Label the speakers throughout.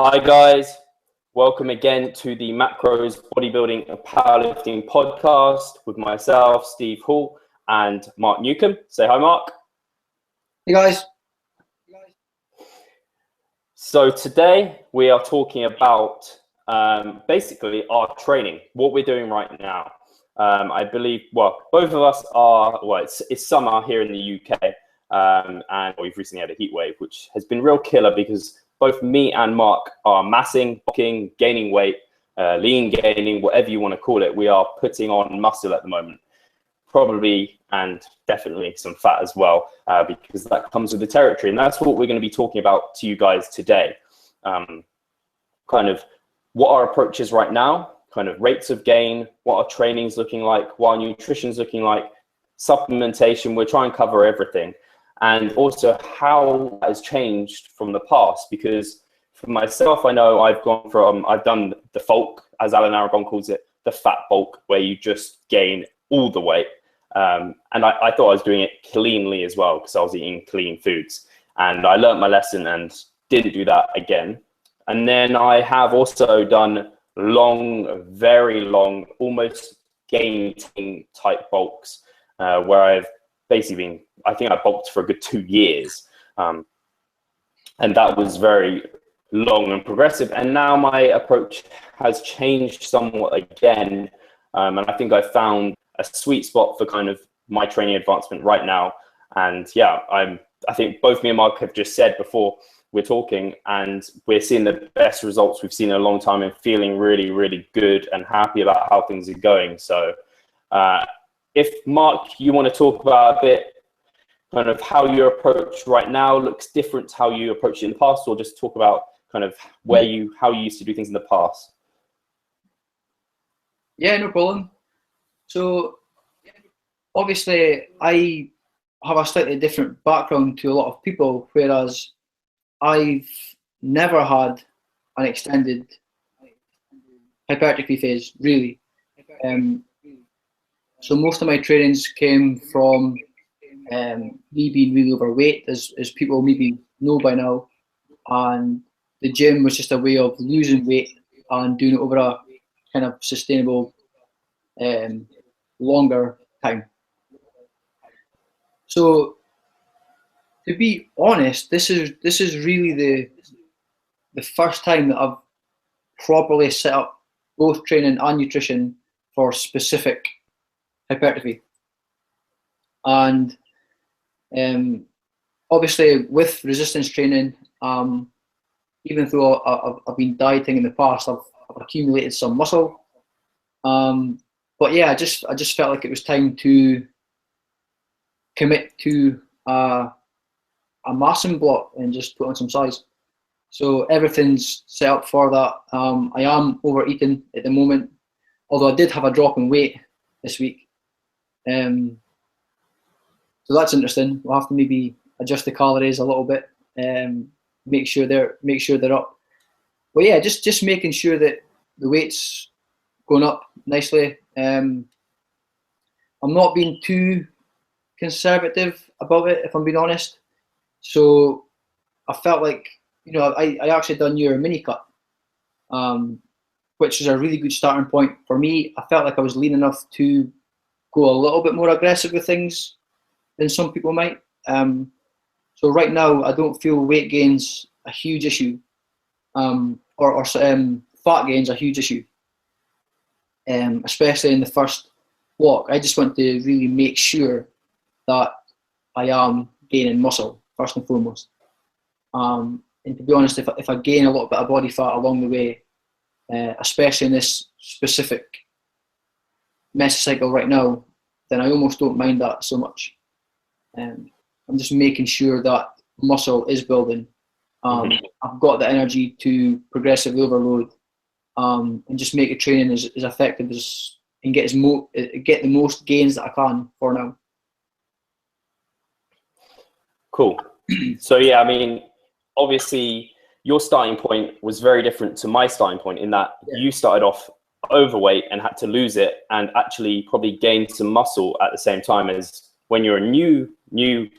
Speaker 1: Hi guys, welcome again to the Macros Bodybuilding and Powerlifting podcast with myself, Steve Hall, and Mark Newcomb. Say hi, Mark.
Speaker 2: Hey guys.
Speaker 1: So today we are talking about basically our training, what we're doing right now. I believe, both of us are, it's summer here in the UK, and we've recently had a heat wave, which has been real killer because both me and Mark are massing, bulking, gaining weight, lean gaining, whatever you want to call it. We are putting on muscle at the moment, probably and definitely some fat as well, because that comes with the territory. And that's what we're going to be talking about to you guys today. Kind of what our approach is right now, kind of rates of gain, what our training's looking like, what our nutrition's looking like, supplementation. We'll try and cover everything. And also how that has changed from the past, because for myself, I know I've done the Folk, as Alan Aragon calls it, the fat bulk, where you just gain all the weight. And I thought I was doing it cleanly as well, because I was eating clean foods. And I learned my lesson and didn't do that again. And then I have also done long, very long, almost gaining type bulks, where I've basically I think I bulked for a good 2 years. And that was very long and progressive. And now my approach has changed somewhat again. And I think I found a sweet spot for kind of my training advancement right now. And yeah, I think both me and Mark have just said before we're talking, and we're seeing the best results we've seen in a long time and feeling really, really good and happy about how things are going. So if Mark, you want to talk about a bit kind of how your approach right now looks different to how you approached it in the past, or just talk about kind of how you used to do things in the past.
Speaker 2: Yeah, no problem. So obviously I have a slightly different background to a lot of people, whereas I've never had an extended hypertrophy phase, really. So most of my trainings came from me being really overweight, as people maybe know by now, and the gym was just a way of losing weight and doing it over a kind of sustainable, longer time. So to be honest, this is really the first time that I've properly set up both training and nutrition for specific hypertrophy. And obviously with resistance training, even though I've been dieting in the past, I've accumulated some muscle. But yeah, I just felt like it was time to commit to a massing block and just put on some size. So everything's set up for that. I am overeating at the moment, although I did have a drop in weight this week. So that's interesting. We'll have to maybe adjust the calories a little bit, make sure they're up. But yeah, just making sure that the weight's going up nicely. I'm not being too conservative about it, if I'm being honest. So I felt like, I actually done your mini cut, which is a really good starting point for me. I felt like I was lean enough to go a little bit more aggressive with things than some people might. So right now, I don't feel weight gain's a huge issue, or fat gain's a huge issue, especially in the first walk. I just want to really make sure that I am gaining muscle first and foremost. And to be honest, if I gain a little bit of body fat along the way, especially in this specific mesocycle right now, then I almost don't mind that so much. I'm just making sure that muscle is building. I've got the energy to progressively overload, and just make the training as effective as and get the most gains that I can for now.
Speaker 1: Cool. So yeah, I mean, obviously your starting point was very different to my starting point in that you started off overweight and had to lose it, and actually probably gained some muscle at the same time. As when you're a new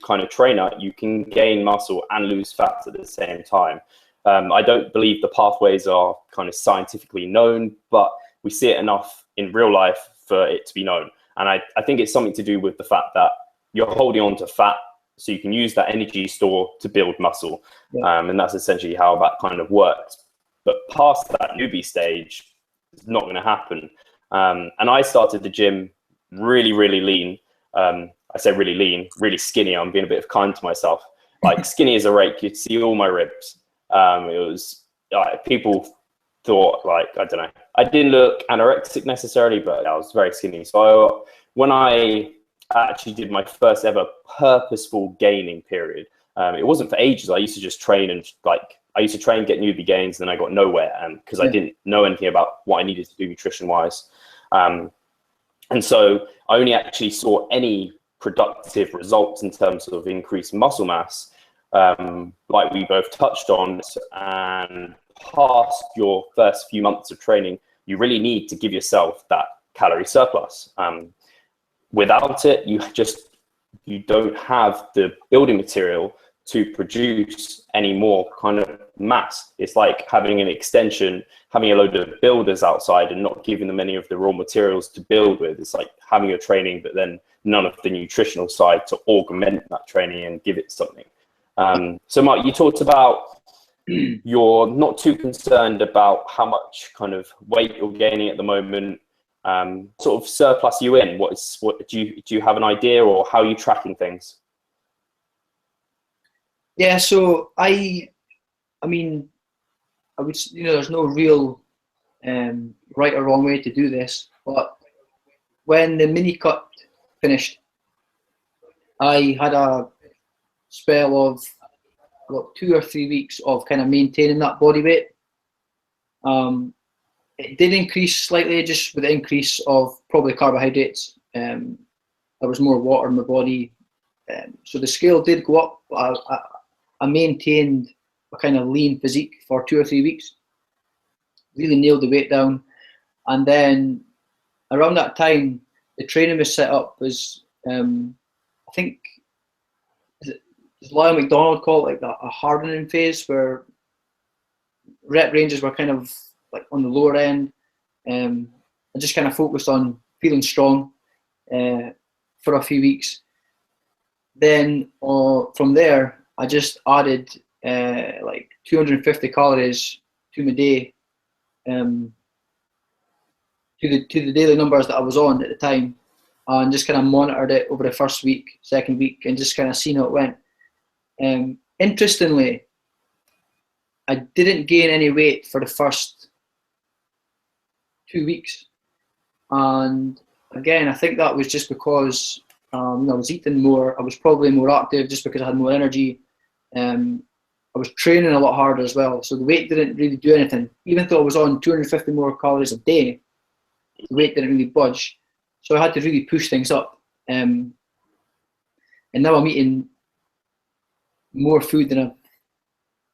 Speaker 1: kind of trainer, you can gain muscle and lose fat at the same time. I don't believe the pathways are kind of scientifically known, but we see it enough in real life for it to be known. And I think it's something to do with the fact that you're holding on to fat, so you can use that energy store to build muscle.
Speaker 2: Yeah.
Speaker 1: And that's essentially how that kind of works. But past that newbie stage, it's not going to happen. And I started the gym really, really lean. I say really lean, really skinny. I'm being a bit kind to myself. Like skinny as a rake, you'd see all my ribs. It was people thought, like, I don't know, I didn't look anorexic necessarily, but I was very skinny. So when I actually did my first ever purposeful gaining period, it wasn't for ages. I used to just train and get newbie gains, and then I got nowhere because I didn't know anything about what I needed to do nutrition wise. And so I only actually saw any productive results in terms of increased muscle mass, like we both touched on. And past your first few months of training, you really need to give yourself that calorie surplus. Without it, you don't have the building material to produce any more kind of mass. It's like having an extension, having a load of builders outside and not giving them any of the raw materials to build with. It's like having your training, but then none of the nutritional side to augment that training and give it something. So Mark, you talked about you're not too concerned about how much kind of weight you're gaining at the moment. Sort of surplus you in? What do you have an idea, or how are you tracking things?
Speaker 2: Yeah, so I mean, I would, there's no real right or wrong way to do this, but when the mini cut finished, I had a spell of about 2 or 3 weeks of kind of maintaining that body weight. It did increase slightly, just with the increase of probably carbohydrates. There was more water in my body, so the scale did go up. I maintained a kind of lean physique for 2 or 3 weeks, really nailed the weight down. And then around that time, the training was set up as, I think, does Lyle McDonald call it like a hardening phase, where rep ranges were kind of like on the lower end. I just kind of focused on feeling strong for a few weeks. Then from there, I just added like 250 calories to my day, to the daily numbers that I was on at the time, and just kind of monitored it over the first week, second week, and just kind of seen how it went. Interestingly, I didn't gain any weight for the first 2 weeks, and again, I think that was just because I was eating more. I was probably more active just because I had more energy. I was training a lot harder as well, so the weight didn't really do anything. Even though I was on 250 more calories a day, the weight didn't really budge. So I had to really push things up. And now I'm eating more food than I've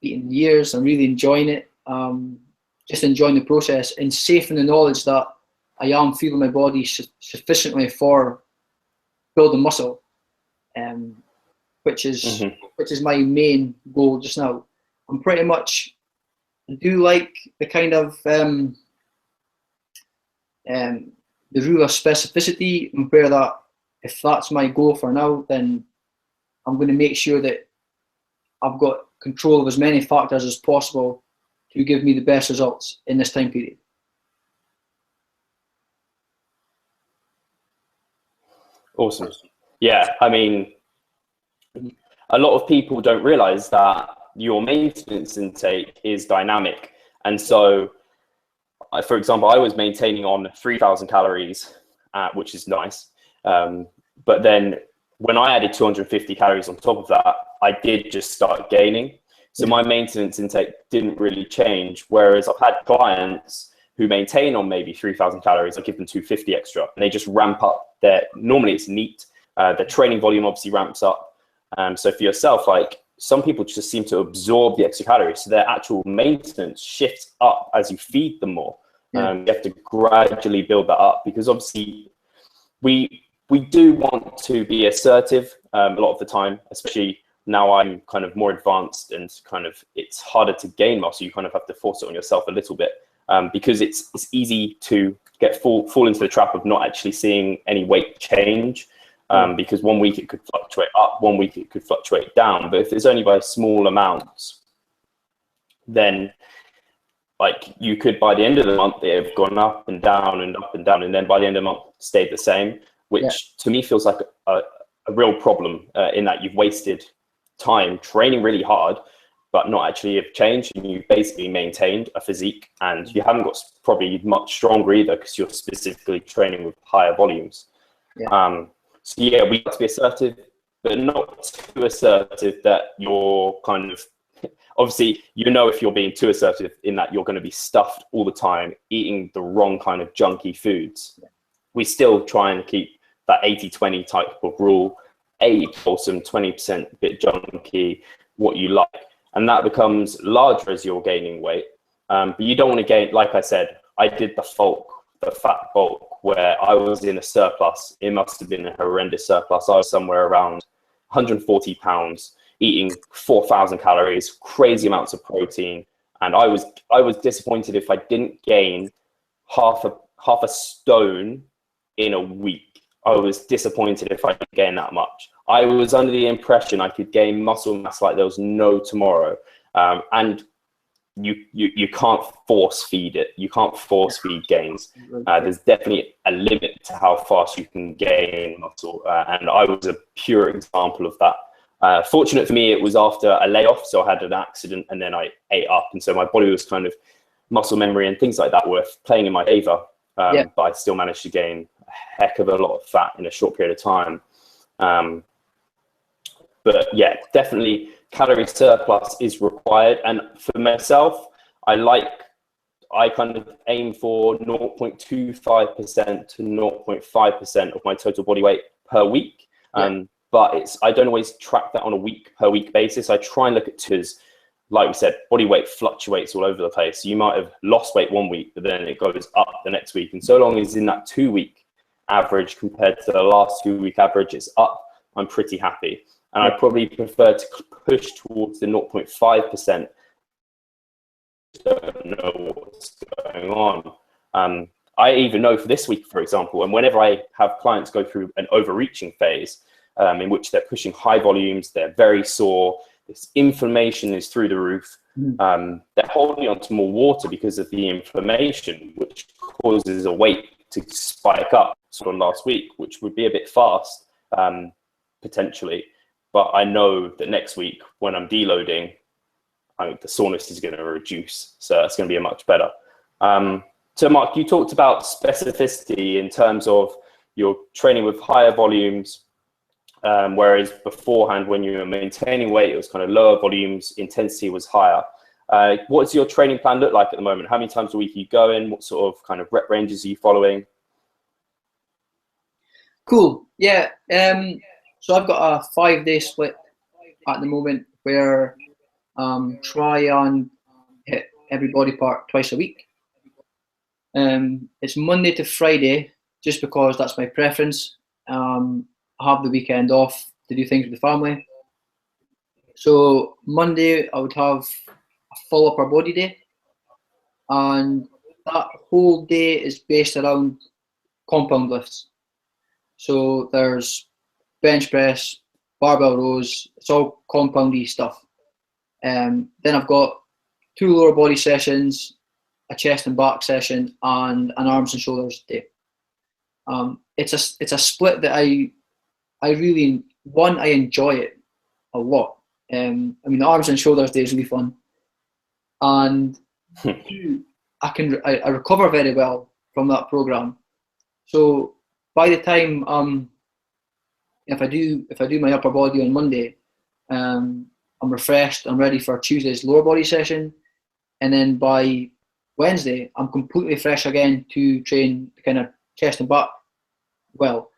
Speaker 2: eaten in years. I'm really enjoying it. Just enjoying the process, and safe in the knowledge that I am feeling my body sufficiently for building muscle, which is my main goal just now. I'm pretty much, I do like the kind of the rule of specificity, where that if that's my goal for now, then I'm going to make sure that I've got control of as many factors as possible to give me the best results in this time period.
Speaker 1: Awesome. Yeah, I mean, a lot of people don't realize that your maintenance intake is dynamic. And so, for example, I was maintaining on 3,000 calories, which is nice. But then when I added 250 calories on top of that, I did just start gaining. So my maintenance intake didn't really change. Whereas I've had clients who maintain on maybe 3,000 calories, I give them 250 extra, and they just ramp up normally it's neat. The training volume obviously ramps up. So for yourself, like, some people just seem to absorb the extra calories, so their actual maintenance shifts up as you feed them more. You have to gradually build that up, because obviously we do want to be assertive a lot of the time, especially Now I'm kind of more advanced, and kind of it's harder to gain muscle. You kind of have to force it on yourself a little bit, because it's easy to fall into the trap of not actually seeing any weight change, because one week it could fluctuate up, one week it could fluctuate down. But if it's only by small amounts, then like you could, by the end of the month, they have gone up and down and up and down, and then by the end of the month stayed the same, which to me feels like a real problem, in that you've wasted time training really hard but not actually have changed, and you basically maintained a physique, and you haven't got probably much stronger either, because you're specifically training with higher volumes. So yeah, we have to be assertive, but not too assertive that you're kind of, obviously, you know, if you're being too assertive in that you're going to be stuffed all the time, eating the wrong kind of junky foods. We still try and keep that 80-20 type of rule, 80 wholesome, 20% bit junky, what you like. And that becomes larger as you're gaining weight. But you don't want to gain, like I said, I did the fat bulk, where I was in a surplus. It must have been a horrendous surplus. I was somewhere around 140 pounds, eating 4,000 calories, crazy amounts of protein. And I was disappointed if I didn't gain half a stone in a week. I was disappointed if I didn't gain that much. I was under the impression I could gain muscle mass like there was no tomorrow. And you can't force feed it. You can't force feed gains. There's definitely a limit to how fast you can gain muscle. And I was a pure example of that. Fortunate for me, it was after a layoff. So I had an accident and then I ate up. And so my body was kind of, muscle memory and things like that were playing in my favor. But I still managed to gain a heck of a lot of fat in a short period of time. But yeah, definitely calorie surplus is required. And for myself, I kind of aim for 0.25% to 0.5% of my total body weight per week. But I don't always track that on a week per week basis. I try and look at because, like we said, body weight fluctuates all over the place. You might have lost weight one week, but then it goes up the next week. And so long as in that 2-week average compared to the last 2-week average is up, I'm pretty happy. And I probably prefer to push towards the 0.5%. Don't know what's going on. I even know for this week, for example, and whenever I have clients go through an overreaching phase, in which they're pushing high volumes, they're very sore, this inflammation is through the roof, they're holding on to more water because of the inflammation, which causes a weight to spike up sort of last week, which would be a bit fast, potentially. But I know that next week when I'm deloading, the soreness is going to reduce. So it's going to be much better. So Mark, you talked about specificity in terms of your training with higher volumes, whereas beforehand when you were maintaining weight, it was kind of lower volumes, intensity was higher. What does your training plan look like at the moment? How many times a week are you going? What sort of kind of rep ranges are you following?
Speaker 2: Cool. Yeah. So I've got a 5-day split at the moment where try and hit every body part twice a week. It's Monday to Friday, just because that's my preference. I have the weekend off to do things with the family. So Monday I would have a full upper body day, and that whole day is based around compound lifts. So there's bench press, barbell rows, it's all compoundy stuff. Then I've got 2 lower body sessions, a chest and back session, and an arms and shoulders day. It's a split that I really, I enjoy it a lot. I mean, the arms and shoulders day is really fun, and I recover very well from that program. So by the time if I do my upper body on Monday, I'm refreshed, I'm ready for Tuesday's lower body session, and then by Wednesday I'm completely fresh again to train the kind of chest and back well.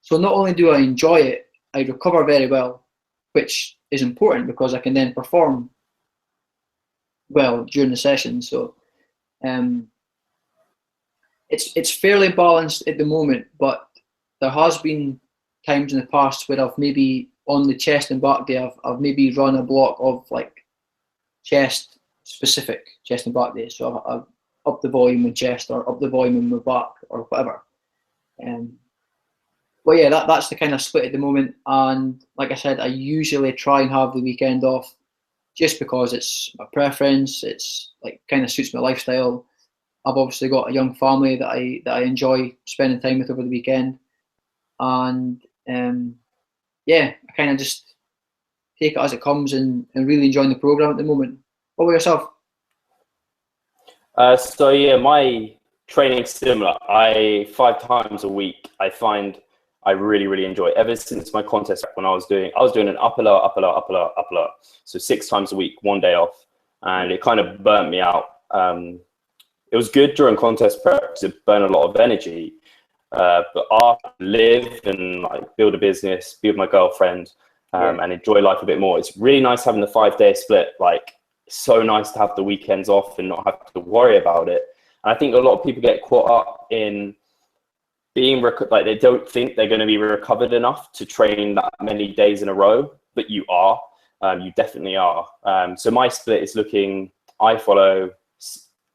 Speaker 2: So not only do I enjoy it, I recover very well, which is important because I can then perform well during the session. So it's fairly balanced at the moment, but there has been times in the past where I've maybe on the chest and back day, I've maybe run a block of like chest specific chest and back days. So I've up the volume in chest or up the volume in my back or whatever. But yeah, that's the kind of split at the moment. And like I said, I usually try and have the weekend off just because it's my preference. It's like kind of suits my lifestyle. I've obviously got a young family that I enjoy spending time with over the weekend. And yeah, I kind of just take it as it comes and really enjoying the program at the moment. What about yourself?
Speaker 1: So yeah, my training's similar. 5 times a week, I find I really enjoy it. Ever since my contest when I was doing an upper lower, upper lower, upper lower, upper lower. So 6 times a week, 1 day off, and it kind of burnt me out. It was good during contest prep because it burned a lot of energy. But after live and like build a business, be with my girlfriend, and enjoy life a bit more. It's really nice having the 5-day split. Like, it's so nice to have the weekends off and not have to worry about it. And I think a lot of people get caught up in being like they don't think they're going to be recovered enough to train that many days in a row, but you are. You definitely are. So my split is I follow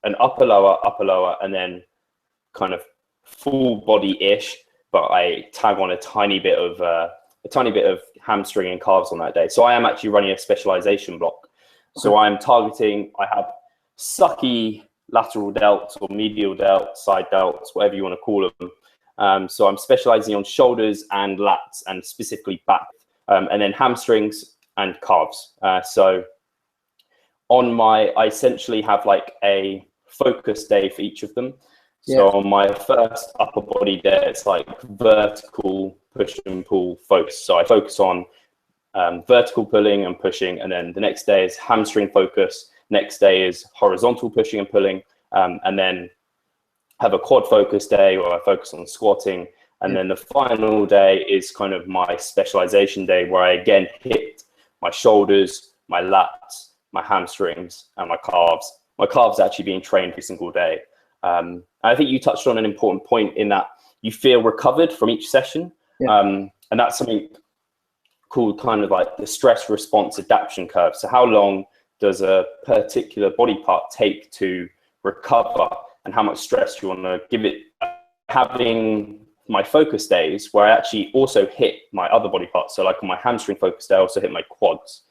Speaker 1: an upper lower, and then kind of full body-ish, but I tag on a tiny bit of hamstring and calves on that day. So I am actually running a specialization block. So I'm targeting, I have sucky lateral delts or medial delts, side delts, whatever you want to call them. So I'm specializing on shoulders and lats and specifically back, and then hamstrings and calves. So I essentially have like a focus day for each of them. So on my first upper body day, it's like vertical push and pull focus. So I focus on vertical pulling and pushing, and then the next day is hamstring focus. Next day is horizontal pushing and pulling, and then have a quad focus day where I focus on squatting. And then the final day is kind of my specialization day where I again hit my shoulders, my lats, my hamstrings, and my calves. My calves are actually being trained every single day. I think you touched on an important point in that you feel recovered from each session. And that's something called kind of like the stress response adaptation curve. So how long does a particular body part take to recover, and how much stress you want to give it? Having my focus days where I actually also hit my other body parts. So like on my hamstring focus day, I also hit my quads.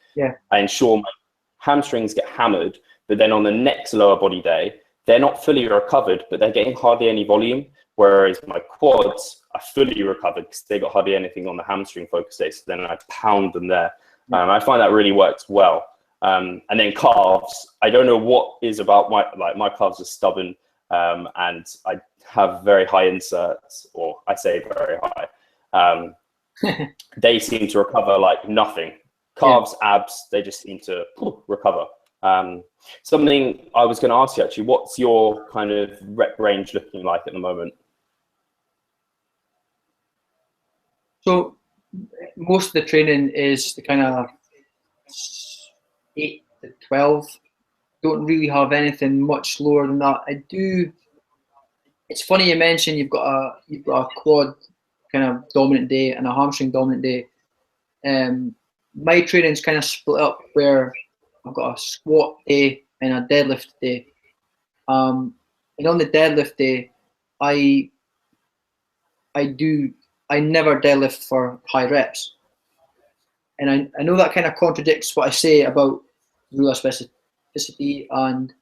Speaker 1: I ensure my hamstrings get hammered, but then on the next lower body day, they're not fully recovered, but they're getting hardly any volume. Whereas my quads are fully recovered because they got hardly anything on the hamstring focus day. So then I pound them there. I find that really works well. And then calves, I don't know what is about my calves are stubborn, and I have very high inserts, or I say very high. They seem to recover like nothing. Calves, abs, they just seem to recover. Something I was going to ask you actually, what's your kind of rep range looking like at the moment?
Speaker 2: So most of the training is the kind of 8 to 12. Don't really have anything much lower than that. I do. It's funny you mentioned you've got a quad kind of dominant day and a hamstring dominant day. My training's kind of split up where I've got a squat day and a deadlift day. And on the deadlift day, I never deadlift for high reps. And I know that kind of contradicts what I say about rule of specificity. And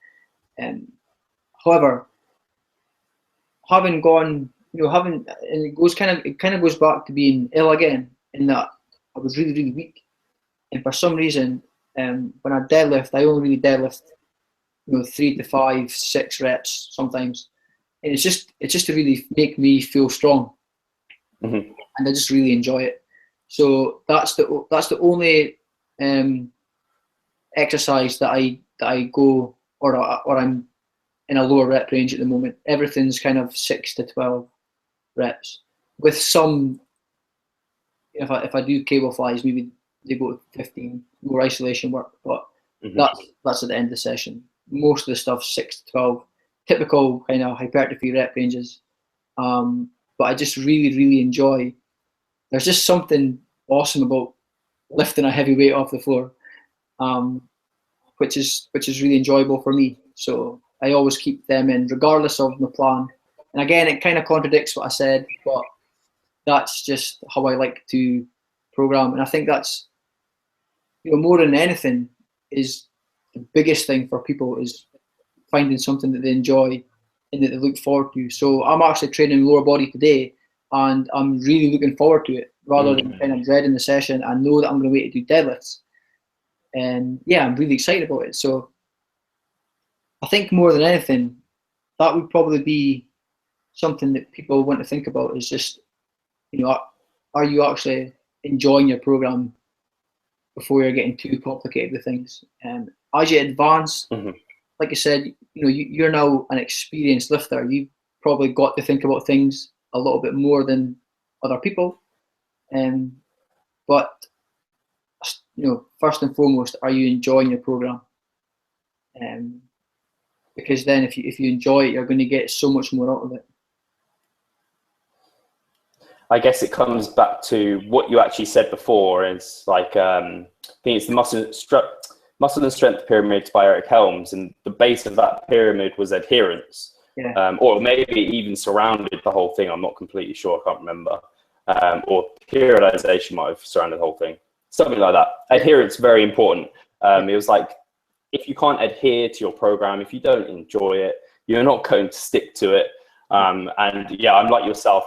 Speaker 2: however, having gone, and it kind of goes back to being ill again, in that I was really weak, and for some reason, when I deadlift, I only really deadlift, 3 to 5, 6 reps sometimes, and it's just to really make me feel strong, and I just really enjoy it. So that's the only exercise that I go or I'm in a lower rep range at the moment. Everything's kind of 6 to 12 reps, with some. If I do cable flies, maybe they go to 15, more isolation work, but that's at the end of the session. Most of the stuff 6 to 12, typical kind of hypertrophy rep ranges. But I just really enjoy. There's just something awesome about lifting a heavy weight off the floor, which is really enjoyable for me. So I always keep them in, regardless of the plan. And again, it kind of contradicts what I said, but that's just how I like to program. And I think that's, more than anything, is the biggest thing for people is finding something that they enjoy and that they look forward to. So I'm actually training lower body today, and I'm really looking forward to it rather than kind of dreading the session. I know that I'm going to wait to do deadlifts, and yeah, I'm really excited about it. So I think more than anything, that would probably be something that people want to think about, is just, are you actually enjoying your program before you're getting too complicated with things? And as you advance, like I said, you're now an experienced lifter. You've probably got to think about things a little bit more than other people. But first and foremost, are you enjoying your program? Because then if you enjoy it, you're going to get so much more out of it.
Speaker 1: I guess it comes back to what you actually said before. It's like, I think it's the muscle and strength pyramids by Eric Helms, and the base of that pyramid was adherence.
Speaker 2: Yeah.
Speaker 1: Or maybe even surrounded the whole thing. I'm not completely sure. I can't remember. Or periodization might have surrounded the whole thing. Something like that. Adherence, very important. It was like, if you can't adhere to your program, if you don't enjoy it, you're not going to stick to it. And yeah, I'm like yourself.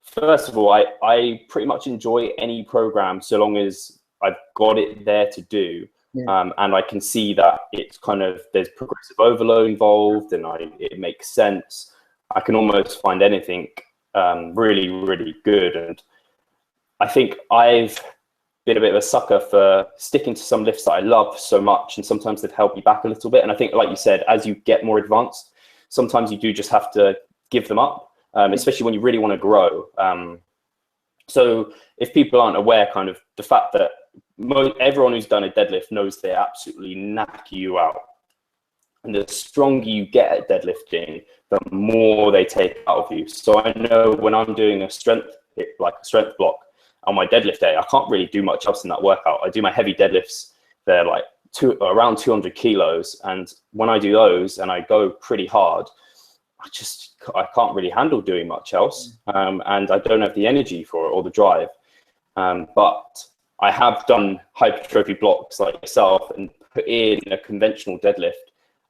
Speaker 1: First of all, I pretty much enjoy any program so long as I've got it there to do. Yeah. And I can see that it's kind of, there's progressive overload involved, and it makes sense. I can almost find anything really, really good. And I think I've been a bit of a sucker for sticking to some lifts that I love so much, and sometimes they've held me back a little bit. And I think, like you said, as you get more advanced, sometimes you do just have to give them up, especially when you really want to grow. So if people aren't aware, kind of the fact that everyone who's done a deadlift knows they absolutely knock you out. And the stronger you get at deadlifting, the more they take out of you. So I know when I'm doing a strength block on my deadlift day, I can't really do much else in that workout. I do my heavy deadlifts. They're like around 200 kilos. And when I do those and I go pretty hard, I can't really handle doing much else. And I don't have the energy for it or the drive. But I have done hypertrophy blocks like yourself and put in a conventional deadlift.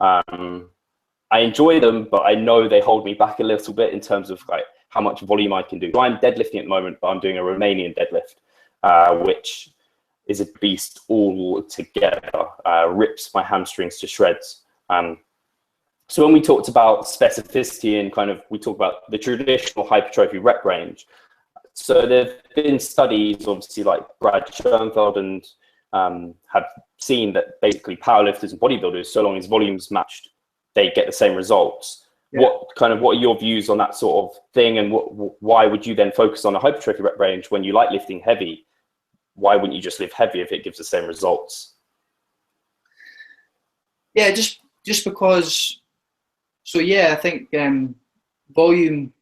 Speaker 1: I enjoy them, but I know they hold me back a little bit in terms of like how much volume I can do. So I'm deadlifting at the moment, but I'm doing a Romanian deadlift, which is a beast all together, rips my hamstrings to shreds. So when we talked about specificity and kind of, we talked about the traditional hypertrophy rep range. So there've been studies, obviously, like Brad Schoenfeld, and have seen that basically powerlifters and bodybuilders, so long as volumes matched, they get the same results. Yeah. What are your views on that sort of thing, and why would you then focus on a hypertrophy rep range when you like lifting heavy? Why wouldn't you just lift heavy if it gives the same results?
Speaker 2: Yeah, just because. So yeah, I think volume,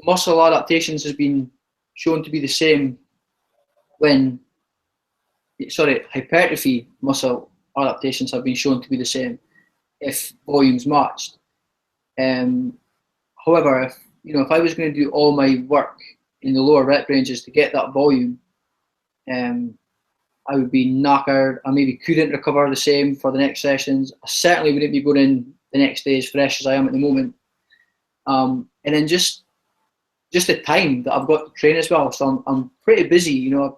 Speaker 2: muscle adaptations has been shown to be the same when, hypertrophy muscle adaptations have been shown to be the same if volume's matched. However, if I was going to do all my work in the lower rep ranges to get that volume, I would be knackered. I maybe couldn't recover the same for the next sessions. I certainly wouldn't be going in the next day as fresh as I am at the moment. And then just the time that I've got to train as well. So I'm pretty busy. I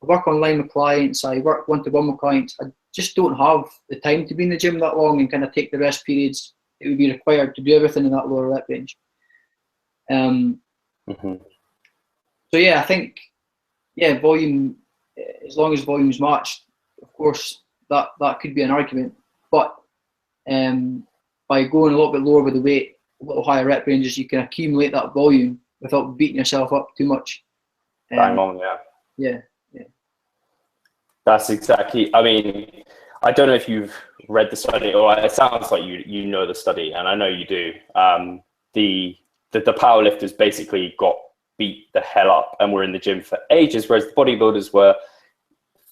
Speaker 2: work online with clients. I work one-to-one with clients. I just don't have the time to be in the gym that long and kind of take the rest periods it would be required to do everything in that lower rep range. So yeah, I think volume. As long as volume's matched, of course, that could be an argument. But by going a little bit lower with the weight, a little higher rep ranges, you can accumulate that volume without beating yourself up too much.
Speaker 1: Bang on, yeah.
Speaker 2: Yeah.
Speaker 1: That's exactly. I mean, I don't know if you've read the study, or it sounds like you know the study, and I know you do. The powerlifters basically got beat the hell up and were in the gym for ages, whereas the bodybuilders were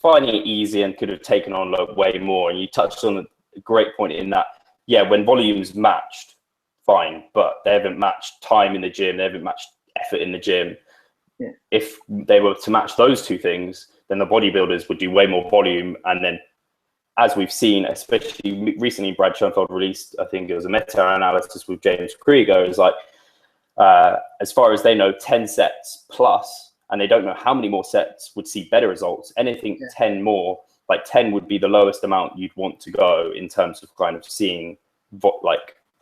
Speaker 1: finding it easy and could have taken on way more. And you touched on a great point in that, yeah, when volumes matched, fine, but they haven't matched time in the gym, they haven't matched effort in the gym.
Speaker 2: Yeah.
Speaker 1: If they were to match those two things, then the bodybuilders would do way more volume. And then, as we've seen, especially recently, Brad Schoenfeld released, I think it was a meta-analysis with James Krieger, is like, as far as they know, 10 sets plus, and they don't know how many more sets would see better results. Anything 10 more, like 10 would be the lowest amount you'd want to go in terms of kind of seeing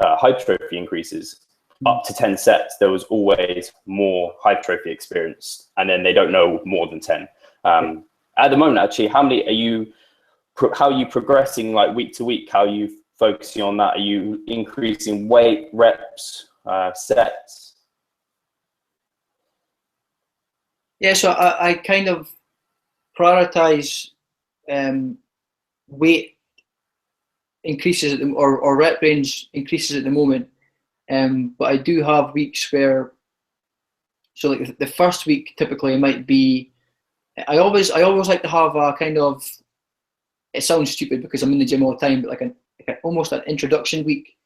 Speaker 1: hypertrophy increases. Up to 10 sets, there was always more hypertrophy experienced, and then they don't know more than 10. At the moment, actually, how are you progressing like week to week? How are you focusing on that? Are you increasing weight, reps, sets?
Speaker 2: Yeah, so I kind of prioritize weight increases or rep range increases at the moment. But I do have weeks where, so like the first week typically might be, I always like to have a kind of, it sounds stupid because I'm in the gym all the time, but like almost an introduction week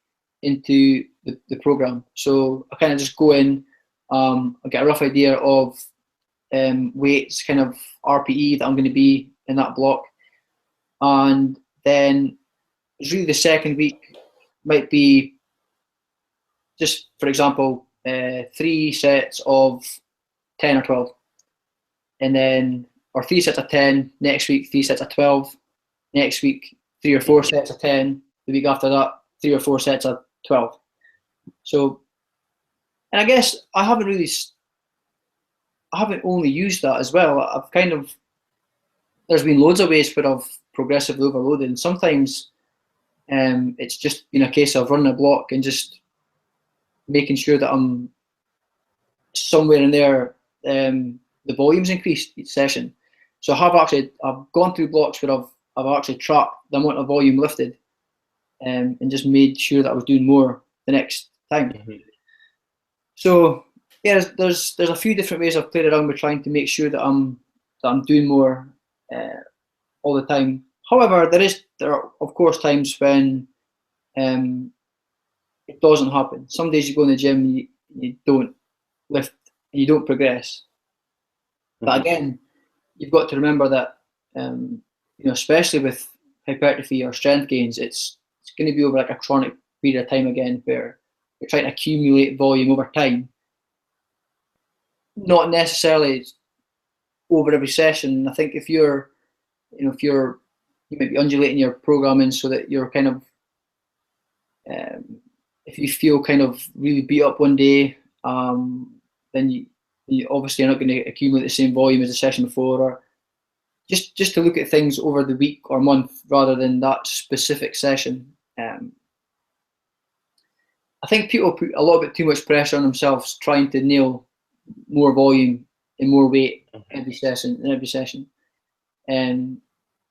Speaker 2: into the program. So I kind of just go in, I get a rough idea of weights, kind of RPE that I'm going to be in that block, and then really the second week might be just, for example, 3 sets of 10 or 12, and then, or 3 sets of 10 next week, 3 sets of 12 next week, 3 or 4 sets of 10 the week after that, 3 or 4 sets of 12. So, and I guess I haven't only used that as well. I've kind of, there's been loads of ways where I've progressively overloaded, and sometimes it's just been a case of running a block and just making sure that I'm somewhere in there, the volume's increased each session. So I've gone through blocks where I've actually tracked the amount of volume lifted, and just made sure that I was doing more the next time. So yeah, there's a few different ways I've played around with trying to make sure that I'm doing more all the time. However, there are of course times when it doesn't happen. Some days you go in the gym, you don't lift, and you don't progress. But again, you've got to remember that especially with hypertrophy or strength gains, it's going to be over like a chronic period of time again, where you're trying to accumulate volume over time, not necessarily over every session. I think if you might be undulating your programming so that you're kind of, if you feel kind of really beat up one day, then you obviously are not going to accumulate the same volume as the session before, or just to look at things over the week or month rather than that specific session. I think people put a little bit too much pressure on themselves trying to nail more volume and more weight every session, and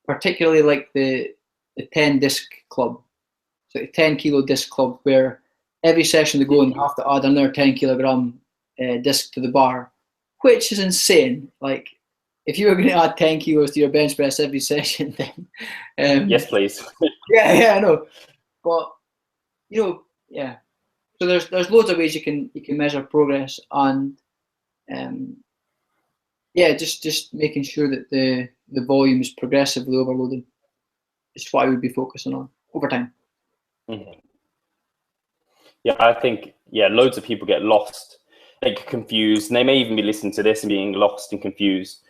Speaker 2: particularly like the 10 disc club, so a 10 kilo disc club, where every session they go and have to add another 10 kilogram disc to the bar, which is insane. Like, if you were going to add 10 kilos to your bench press every session, then
Speaker 1: yes, please.
Speaker 2: yeah, I know, but yeah. So there's loads of ways you can measure progress, and just making sure that the volume is progressively overloaded is what I would be focusing on over time.
Speaker 1: Yeah, I think loads of people get lost, they get confused, and they may even be listening to this and being lost and confused.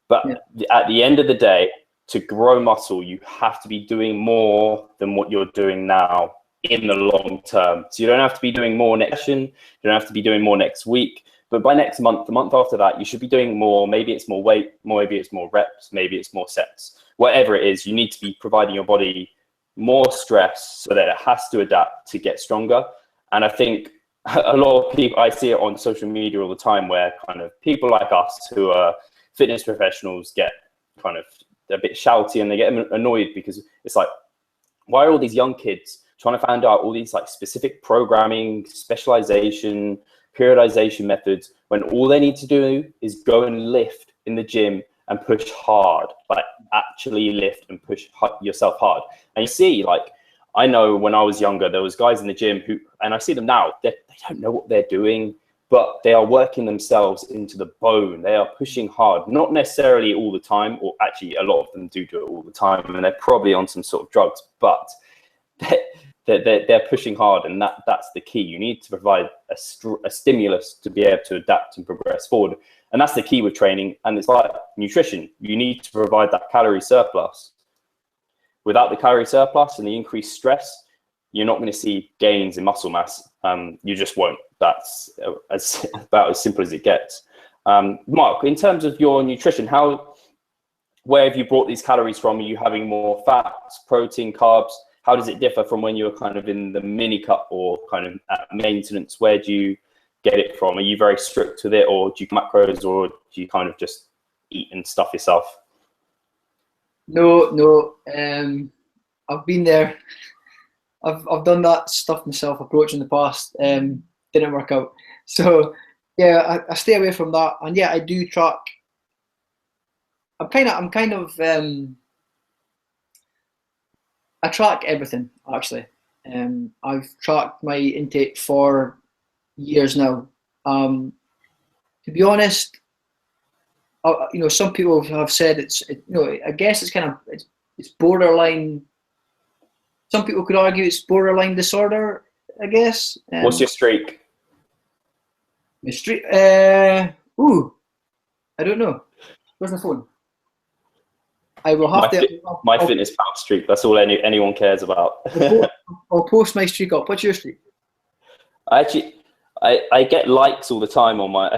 Speaker 1: But at the end of the day, to grow muscle, you have to be doing more than what you're doing now in the long term. So you don't have to be doing more next session, you don't have to be doing more next week, but by next month, the month after that, you should be doing more. Maybe it's more weight, maybe it's more reps, maybe it's more sets. Whatever it is, you need to be providing your body more stress so that it has to adapt to get stronger. And I think a lot of people, I see it on social media all the time, where kind of people like us who are fitness professionals get kind of a bit shouty, and they get annoyed because it's like, why are all these young kids trying to find out all these like specific programming, specialization, periodization methods, when all they need to do is go and lift in the gym and push hard, like actually lift and push yourself hard. And you see, like, I know when I was younger, there was guys in the gym who, and I see them now, they don't know what they're doing, but they are working themselves into the bone. They are pushing hard, not necessarily all the time, or actually a lot of them do it all the time, and they're probably on some sort of drugs, but they're pushing hard, and that's the key. You need to provide a stimulus to be able to adapt and progress forward. And that's the key with training. And it's like nutrition. You need to provide that calorie surplus. Without the calorie surplus and the increased stress, you're not going to see gains in muscle mass. You just won't. That's about as simple as it gets. Mark, in terms of your nutrition, where have you brought these calories from? Are you having more fats, protein, carbs? How does it differ from when you were kind of in the mini cut or kind of at maintenance? Where do you get it from? Are you very strict with it, or do you macros, or do you kind of just eat and stuff yourself?
Speaker 2: No. I've been there. I've done that stuff myself, approach in the past. Didn't work out. So yeah, I stay away from that. And yeah, I do track. I track everything, actually. I've tracked my intake for years now. To be honest, some people have said I guess it's borderline. Some people could argue it's borderline disorder, I guess.
Speaker 1: What's your streak?
Speaker 2: My streak? I don't know. Where's my phone? I will have
Speaker 1: my fitness pal streak. That's all anyone cares about.
Speaker 2: I'll post my streak up. What's your streak?
Speaker 1: I get likes all the time on my.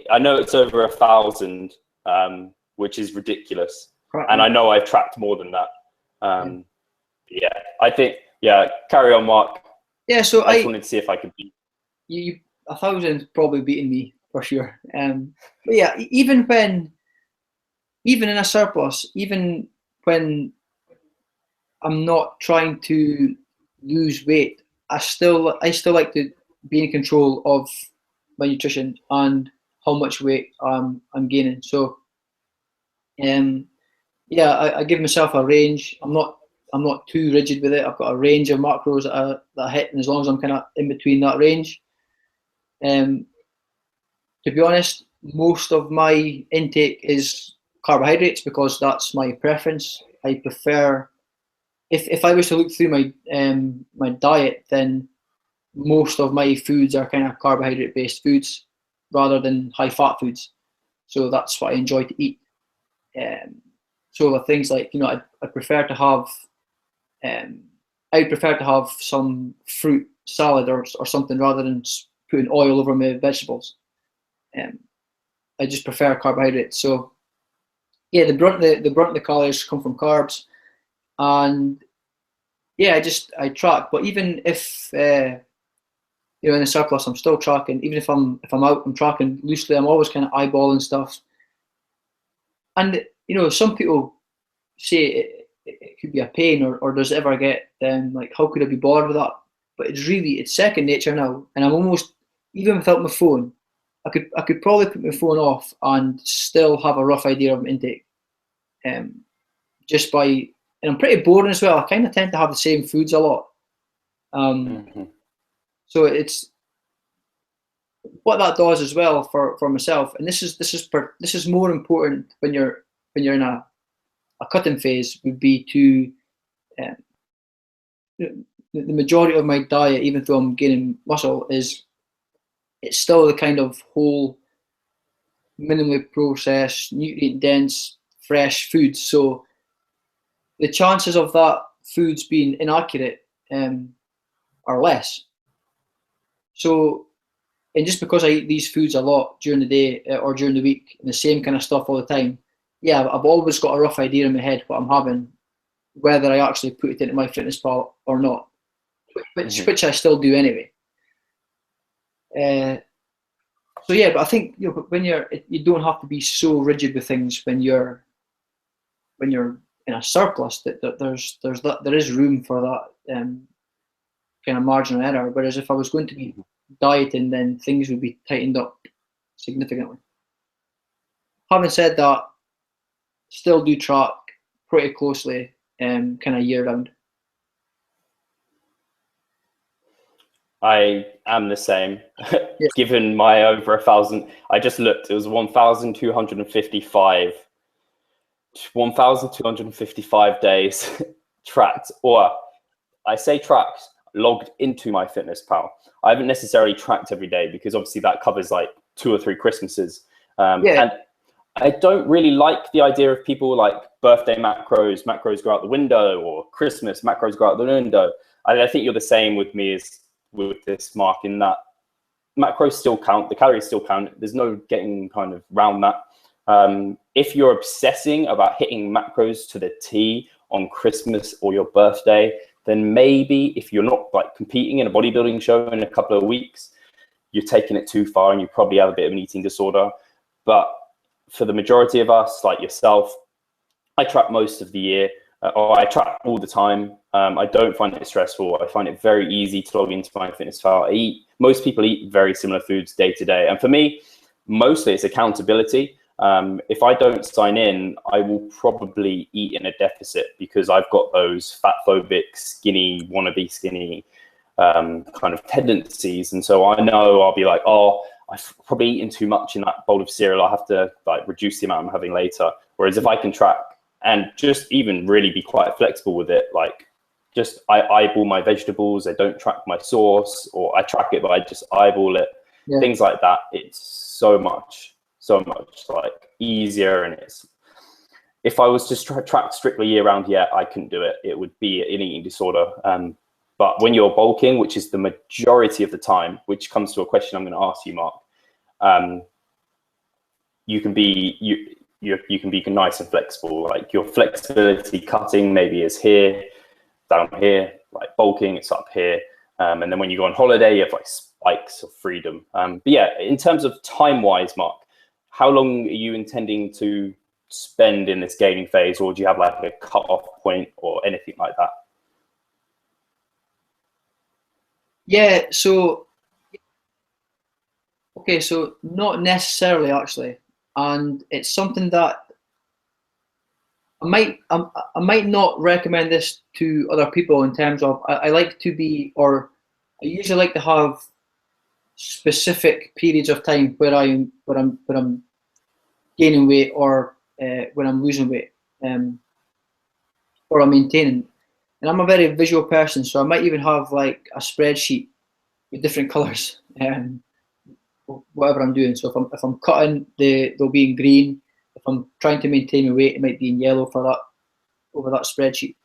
Speaker 1: I know it's over 1,000, which is ridiculous, and I know I've tracked more than that. Yeah, I think. Yeah, carry on, Mark.
Speaker 2: Yeah, so
Speaker 1: I just wanted to see if I could beat
Speaker 2: you. 1,000 probably beating me for sure. But yeah, even in a surplus, even when I'm not trying to lose weight, I still like to be in control of my nutrition and how much weight I'm gaining. So, yeah, I give myself a range. I'm not too rigid with it. I've got a range of macros that I hit, and as long as I'm kind of in between that range, to be honest, most of my intake is carbohydrates because that's my preference. I prefer, if I was to look through my diet, then most of my foods are kind of carbohydrate based foods rather than high fat foods. So that's what I enjoy to eat. So things like, I prefer to have some fruit salad or something rather than putting oil over my vegetables. I just prefer carbohydrates. So yeah, the brunt of the calories come from carbs, and yeah, I track. But even if in a surplus, I'm still tracking. Even if I'm out, I'm tracking loosely. I'm always kind of eyeballing stuff. And some people say it could be a pain, or does it ever get like, how could I be bothered with that? But it's second nature now, and I'm almost, even without my phone, I could probably put my phone off and still have a rough idea of my intake. Just by, and I'm pretty boring as well. I kind of tend to have the same foods a lot. So it's what that does as well for myself. And this is more important when you're in a cutting phase, would be to the majority of my diet, even though I'm gaining muscle, it's still the kind of whole, minimally processed, nutrient dense, fresh foods. So the chances of that foods being inaccurate are less. So, and just because I eat these foods a lot during the day or during the week, and the same kind of stuff all the time, yeah, I've always got a rough idea in my head what I'm having, whether I actually put it into my fitness pal or not, which I still do anyway. So yeah, but I think when you don't have to be so rigid with things when you're in a surplus. That there is room for that kind of marginal error. Whereas if I was going to be dieting, then things would be tightened up significantly. Having said that, still do track pretty closely, kind of year round.
Speaker 1: I am the same.
Speaker 2: Yeah.
Speaker 1: Given my over 1,000, I just looked, it was 1,255 days tracked, or I say tracked, logged into MyFitnessPal. I haven't necessarily tracked every day because obviously that covers like 2 or 3 Christmases.
Speaker 2: Yeah.
Speaker 1: And I don't really like the idea of people like birthday macros go out the window, or Christmas macros go out the window. I think you're the same with me as with this, Mark, in that macros still count, the calories still count. There's no getting kind of around that. If you're obsessing about hitting macros to the T on Christmas or your birthday, then maybe if you're not like competing in a bodybuilding show in a couple of weeks, you're taking it too far and you probably have a bit of an eating disorder. But for the majority of us, like yourself, I track most of the year, or I track all the time. I don't find it stressful. I find it very easy to log into MyFitnessPal. Most people eat very similar foods day to day. And for me, mostly it's accountability. If I don't sign in, I will probably eat in a deficit because I've got those fat phobic, skinny, wannabe skinny kind of tendencies. And so I know I'll be like, oh, I've probably eaten too much in that bowl of cereal. I'll have to like reduce the amount I'm having later. Whereas if I can track and just even really be quite flexible with it, like just I eyeball my vegetables, I don't track my sauce, or I track it, but I just eyeball it, things like that. It's so much like easier. And it's, if I was to track strictly year round, yeah, I couldn't do it. It would be an eating disorder. But when you're bulking, which is the majority of the time, which comes to a question I'm going to ask you, Mark, you can be you can be nice and flexible. Like your flexibility cutting maybe is here, down here. Like bulking, it's up here. And then when you go on holiday, you have like spikes of freedom. But yeah, in terms of time-wise, Mark, how long are you intending to spend in this gaining phase, or do you have like a cut-off point or anything like that?
Speaker 2: Yeah, so okay, so not necessarily actually, and it's something that I might not recommend this to other people in terms of I like to be, or I usually like to have specific periods of time where I'm gaining weight, or when I'm losing weight, or I'm maintaining. And I'm a very visual person, so I might even have like a spreadsheet with different colours, whatever I'm doing. So if I'm cutting, they'll be in green. If I'm trying to maintain my weight, it might be in yellow for that, over that spreadsheet.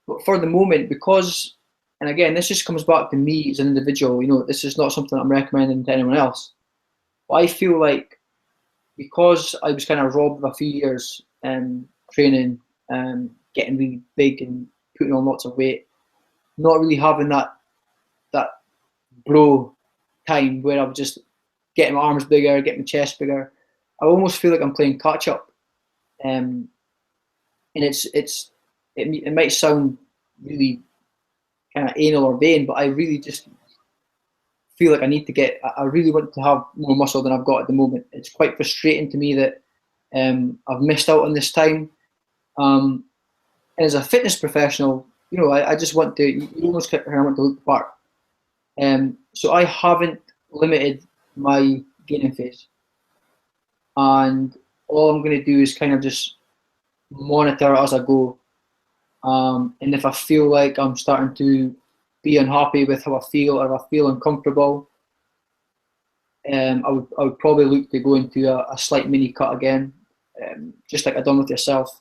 Speaker 2: But for the moment, because, and again, this just comes back to me as an individual, you know, this is not something I'm recommending to anyone else. But I feel like because I was kind of robbed of a few years training, getting really big and putting on lots of weight, not really having that bro time where I'm just getting my arms bigger, getting my chest bigger. I almost feel like I'm playing catch up, and it might sound really kind of anal or vain, but I really just feel like I really want to have more muscle than I've got at the moment. It's quite frustrating to me that I've missed out on this time. And as a fitness professional, you know, I just want to, you almost kind of want to look the part. So I haven't limited my gaining phase, and all I'm going to do is kind of just monitor it as I go. And if I feel like I'm starting to be unhappy with how I feel, or if I feel uncomfortable, I would probably look to go into a slight mini cut again, just like I've done with yourself,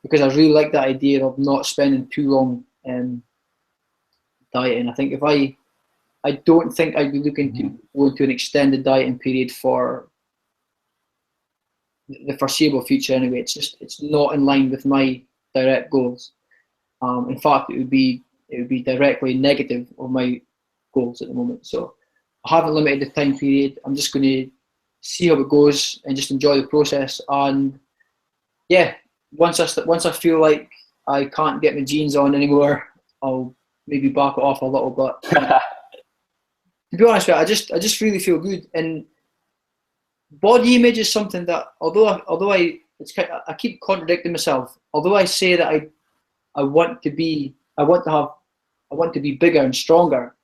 Speaker 2: because I really like that idea of not spending too long dieting. I think I don't think I'd be looking to go into an extended dieting period for the foreseeable future anyway. It's not in line with my direct goals. In fact, it would be directly negative of my goals at the moment. So I haven't limited the time period. I'm just going to see how it goes and just enjoy the process. And yeah, once I feel like I can't get my jeans on anymore, I'll maybe back it off a little bit. to be honest with you, I just really feel good. And body image is something that, although I keep contradicting myself. Although I say that I want to be bigger and stronger,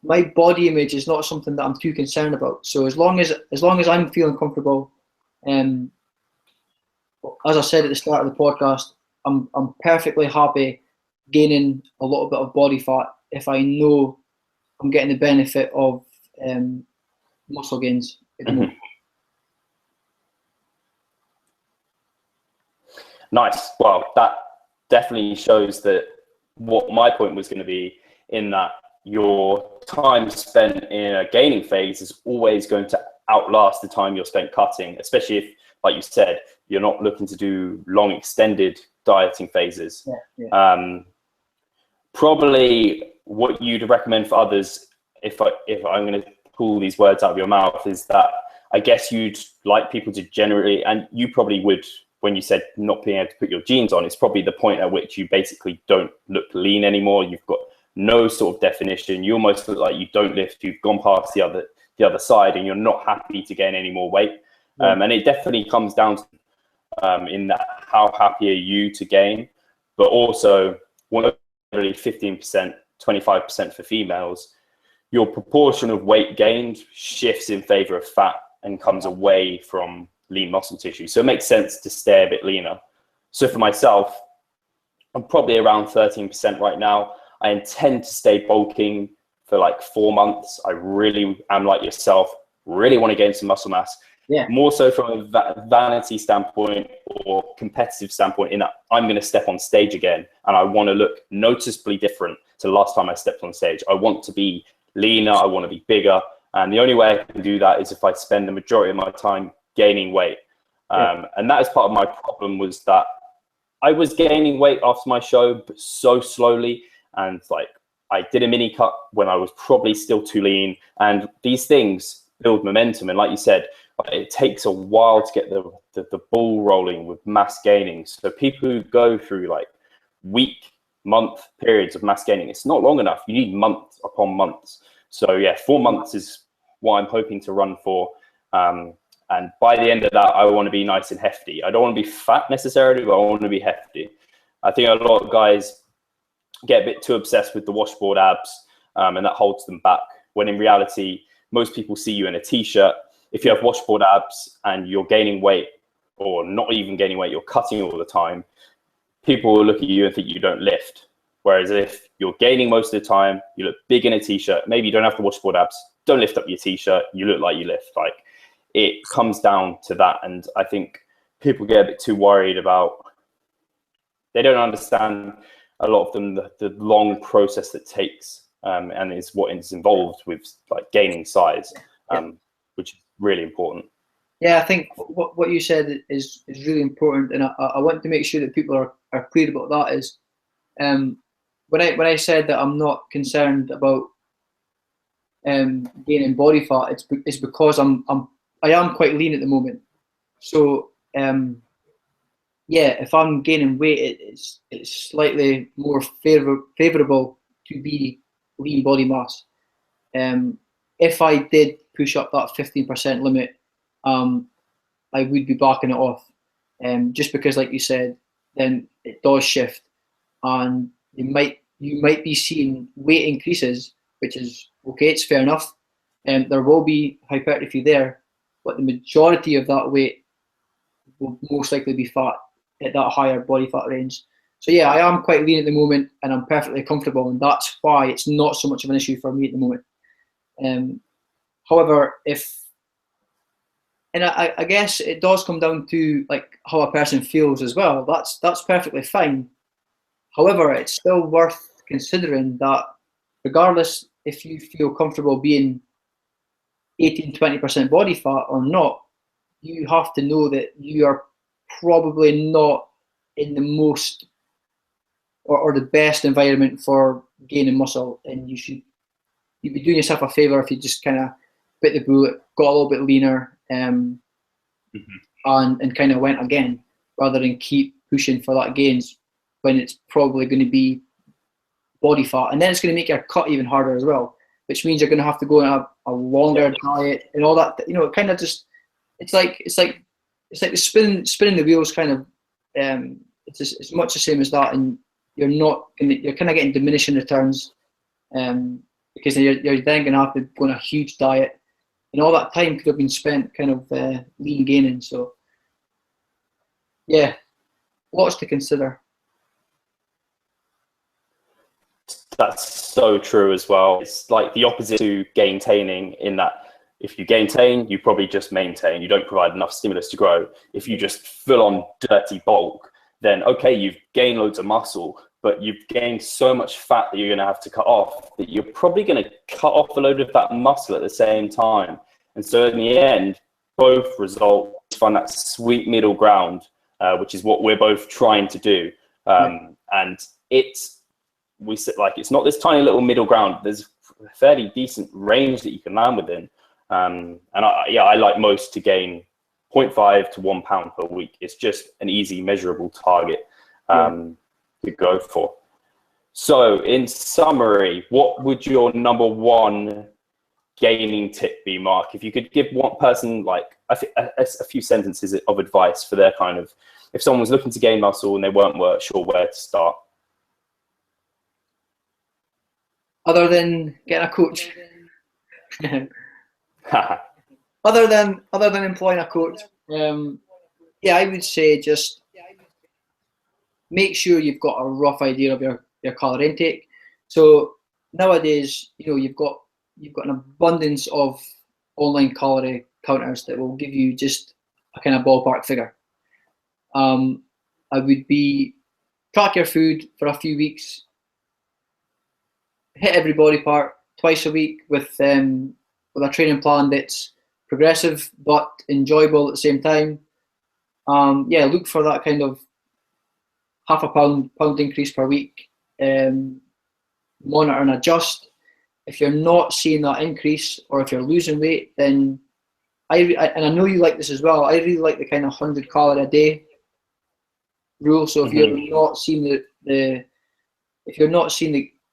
Speaker 2: my body image is not something that I'm too concerned about. So as long as I'm feeling comfortable, as I said at the start of the podcast, I'm perfectly happy gaining a little bit of body fat if I know I'm getting the benefit of muscle gains at the moment.
Speaker 1: Nice. Well, that definitely shows that what my point was going to be, in that your time spent in a gaining phase is always going to outlast the time you're spent cutting, especially if, like you said, you're not looking to do long extended dieting phases.
Speaker 2: Yeah.
Speaker 1: Probably what you'd recommend for others, if I'm going to pull these words out of your mouth, is that I guess you'd like people to generally, and you probably would, when you said not being able to put your jeans on, it's probably the point at which you basically don't look lean anymore. You've got no sort of definition. You almost look like you don't lift. You've gone past the other side, and you're not happy to gain any more weight. And it definitely comes down to in that, how happy are you to gain, but also really 15%, 25% for females. Your proportion of weight gained shifts in favor of fat and comes away from lean muscle tissue. So it makes sense to stay a bit leaner. So for myself, I'm probably around 13% right now. I intend to stay bulking for like 4 months. I really am like yourself, really want to gain some muscle mass.
Speaker 2: Yeah.
Speaker 1: More so from a vanity standpoint or competitive standpoint, in that I'm going to step on stage again and I want to look noticeably different to the last time I stepped on stage. I want to be leaner, I want to be bigger. And the only way I can do that is if I spend the majority of my time gaining weight. And that is part of my problem, was that I was gaining weight after my show, but so slowly. And like, I did a mini cut when I was probably still too lean. And these things build momentum. And like you said, it takes a while to get the ball rolling with mass gaining. So people who go through like month periods of mass gaining, it's not long enough. You need months upon months. So yeah, 4 months is what I'm hoping to run for. And by the end of that, I want to be nice and hefty. I don't want to be fat necessarily, but I want to be hefty. I think a lot of guys get a bit too obsessed with the washboard abs, and that holds them back. When in reality, most people see you in a t-shirt. If you have washboard abs and you're gaining weight, or not even gaining weight, you're cutting all the time, people will look at you and think you don't lift. Whereas if you're gaining most of the time, you look big in a t-shirt, maybe you don't have the washboard abs, don't lift up your t-shirt, you look like you lift. Like, it comes down to that. And I think people get a bit too worried about, they don't understand, a lot of them, the long process that takes, and is what is involved with like gaining size, which is really important.
Speaker 2: Yeah, I think what you said is really important, and I want to make sure that people are clear about that. Is when I said that I'm not concerned about gaining body fat, it's because I am quite lean at the moment. So yeah, if I'm gaining weight, it's slightly more favourable to be lean body mass. If I did push up that 15% limit, I would be backing it off, just because, like you said, then it does shift, and you might be seeing weight increases, which is okay. It's fair enough. There will be hypertrophy there, but the majority of that weight will most likely be fat at that higher body fat range. So yeah, I am quite lean at the moment, and I'm perfectly comfortable, and that's why it's not so much of an issue for me at the moment. However, I guess it does come down to like how a person feels as well. That's perfectly fine. However, it's still worth considering that regardless if you feel comfortable being 18-20% body fat or not, you have to know that you are probably not in the most or the best environment for gaining muscle, and you'd be doing yourself a favor if you just kind of bit the bullet, got a little bit leaner, and kind of went again, rather than keep pushing for that gains when it's probably going to be body fat, and then it's going to make your cut even harder as well. which means you're going to have to go on a longer diet and all that. You know, it kind of just, it's like the spinning the wheels kind of. It's much the same as that, and you're kind of getting diminishing returns, because you're then going to have to go on a huge diet, and all that time could have been spent kind of lean gaining. So, yeah, lots to consider.
Speaker 1: That's so true as well. It's like the opposite to gaintaining, in that if you gaintain, you probably just maintain. You don't provide enough stimulus to grow. If you just full on dirty bulk, then okay, you've gained loads of muscle, but you've gained so much fat that you're going to have to cut off, that you're probably going to cut off a load of that muscle at the same time. And so in the end, both result find that sweet middle ground, which is what we're both trying to do. And it's not this tiny little middle ground. There's a fairly decent range that you can land within. And I like most to gain 0.5 to 1 pound per week. It's just an easy measurable target to go for. So in summary, what would your number one gaining tip be, Mark? If you could give one person like a few sentences of advice for their kind of, if someone was looking to gain muscle and they weren't sure where to start.
Speaker 2: Other than getting a coach. Other than employing a coach, I would say just make sure you've got a rough idea of your calorie intake. So nowadays, you know, you've got an abundance of online calorie counters that will give you just a kind of ballpark figure. I would track your food for a few weeks, hit every body part twice a week with a training plan that's progressive but enjoyable at the same time. Look for that kind of half a pound increase per week. Monitor and adjust. If you're not seeing that increase, or if you're losing weight, then and I know you like this as well, I really like the kind of 100 calorie a day rule. So if you're not seeing the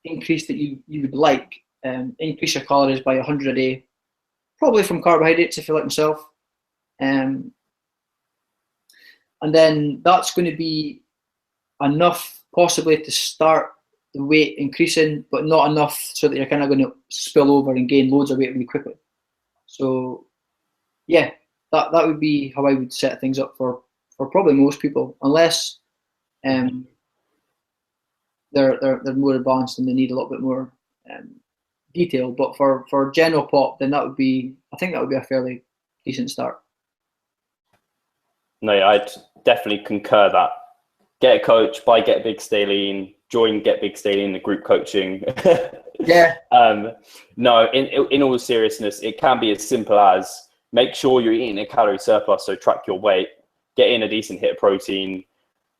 Speaker 2: increase that you would like, increase your calories by 100 a day, probably from carbohydrates if you like myself, and then that's going to be enough possibly to start the weight increasing, but not enough so that you're kind of going to spill over and gain loads of weight really quickly. So yeah, that would be how I would set things up for probably most people, unless they're more advanced and they need a little bit more detail. But for general pop, then I think that would be a fairly decent start.
Speaker 1: No, I'd definitely concur that. Get a coach, Get Big Stay Lean, join Get Big Stay Lean, the group coaching.
Speaker 2: Yeah.
Speaker 1: No, in all seriousness, it can be as simple as make sure you're eating a calorie surplus, so track your weight, get in a decent hit of protein,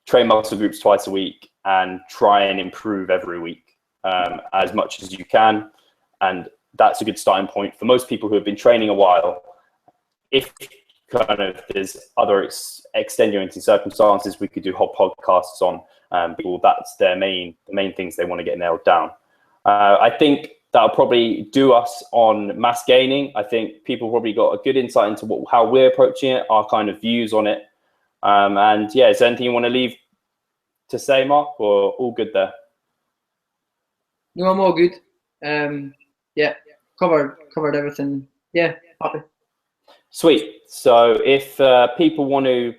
Speaker 1: train muscle groups twice a week, and try and improve every week as much as you can. And that's a good starting point for most people who have been training a while. If kind of there's other extenuating circumstances, we could do whole podcasts on people. That's the main things they want to get nailed down. I think that'll probably do us on mass gaining. I think people probably got a good insight into how we're approaching it, our kind of views on it. And yeah, is there anything you want to leave to say, Mark, or all good there?
Speaker 2: No, I'm all good. Covered everything. Yeah, happy.
Speaker 1: Sweet. So if people want to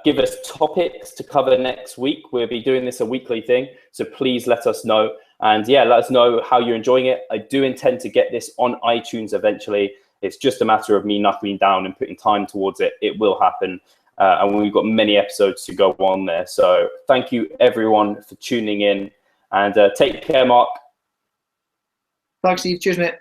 Speaker 1: give us topics to cover next week, we'll be doing this a weekly thing. So please let us know. And yeah, let us know how you're enjoying it. I do intend to get this on iTunes eventually. It's just a matter of me knuckling down and putting time towards it. It will happen. And we've got many episodes to go on there. So thank you everyone for tuning in, and take care, Mark.
Speaker 2: Thanks, Steve. Cheers, mate.